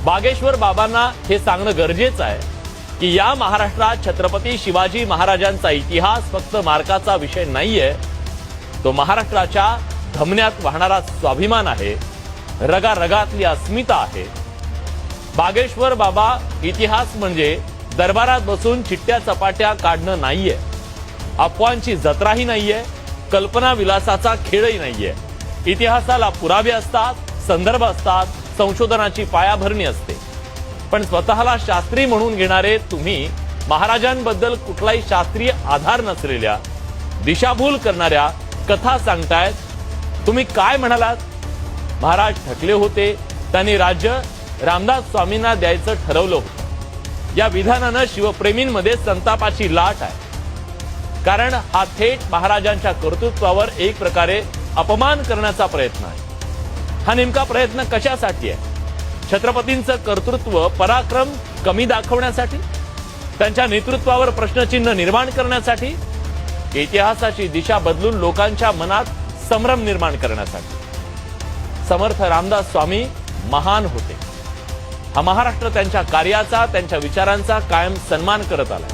बागेश्वर बाबांना हे सांगणं गरजेचं आहे की या महाराष्ट्रात छत्रपती शिवाजी महाराजांचा इतिहास फक्त मार्काचा विषय नाहीये, तो महाराष्ट्राच्या धमन्यात वाहणारा स्वाभिमान आहे, रगारगातली अस्मिता आहे। बागेश्वर बाबा इतिहास म्हणजे दरबारात बसून चिट्ट्या चपाट्या काढणं नाहीये, अफवांची जत्राही नाहीये, कल्पना विलासाचा खेळही नाहीये। इतिहासाला पुरावे असतात, संदर्भ असतात, संशोधनाची पायाभरणी असते। पण स्वतःला शास्त्री म्हणून घेणारे तुम्ही महाराजांबद्दल कुठलाही शास्त्रीय आधार नसलेल्या, दिशाभूल करणाऱ्या कथा सांगतायत। तुम्ही काय म्हणालात? महाराज थकले होते, त्यांनी राज्य रामदास स्वामींना द्यायचं ठरवलं होतं। या विधानानं शिवप्रेमींमध्ये संतापाची लाट आहे, कारण हा थेट महाराजांच्या कर्तृत्वावर एक प्रकारे अपमान करण्याचा प्रयत्न आहे। हा नेमका प्रयत्न कशासाठी आहे? छत्रपतींचं कर्तृत्व पराक्रम कमी दाखवण्यासाठी, त्यांच्या नेतृत्वावर प्रश्नचिन्ह निर्माण करण्यासाठी, इतिहासाची दिशा बदलून लोकांच्या मनात संभ्रम निर्माण करण्यासाठी? समर्थ रामदास स्वामी महान होते, हा महाराष्ट्र त्यांच्या कार्याचा, त्यांच्या विचारांचा कायम सन्मान करत आला।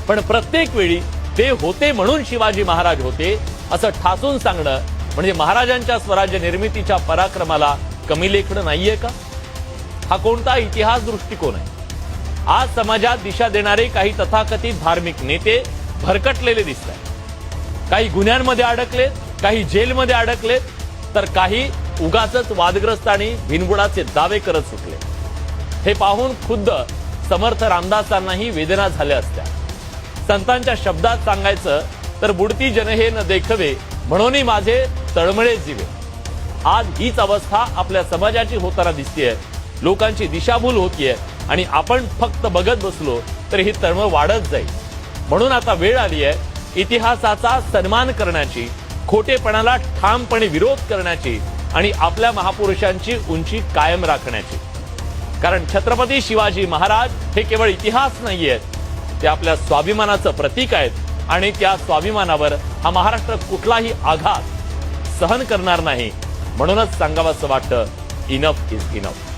पण प्रत्येक वेळी ते होते म्हणून शिवाजी महाराज होते असं ठासून सांगणं म्हणजे महाराजांच्या स्वराज्य निर्मितीच्या पराक्रमाला कमी लेखणं नाहीये का? हा कोणता इतिहास दृष्टिकोन आहे? आज समाजात दिशा देणारे काही तथाकथित धार्मिक नेते भरकटलेले दिसतात। काही गुन्ह्यांमध्ये अडकलेत, काही जेलमध्ये अडकलेत, तर काही उगाचच वादग्रस्त आणि बिनबुडाचे दावे करत सुटले। हे पाहून खुद्द समर्थ रामदासांनाही वेदना झाल्या असत्या। संतांच्या शब्दात सांगायचं तर बुडती जनहे न देखवे म्हणून माझे तळमळे जीवे। आज हीच अवस्था आपल्या समाजाची होताना दिसतेय। लोकांची दिशाभूल होतीये आणि आपण फक्त बघत बसलो तर ही तळमळ वाढत जाईल। म्हणून आता वेळ आली आहे इतिहासाचा सन्मान करण्याची, खोटेपणाला ठामपणे विरोध करण्याची आणि आपल्या महापुरुषांची उंची कायम राखण्याची। कारण छत्रपती शिवाजी महाराज हे केवळ इतिहास नाहीये, ते आपल्या स्वाभिमानाचं प्रतीक आहेत आणि त्या स्वाभिमानावर हा महाराष्ट्र कुठलाही आघात सहन करणार नाही। म्हणूनच सांगावंसं वाटतं, इनफ इज इनफ।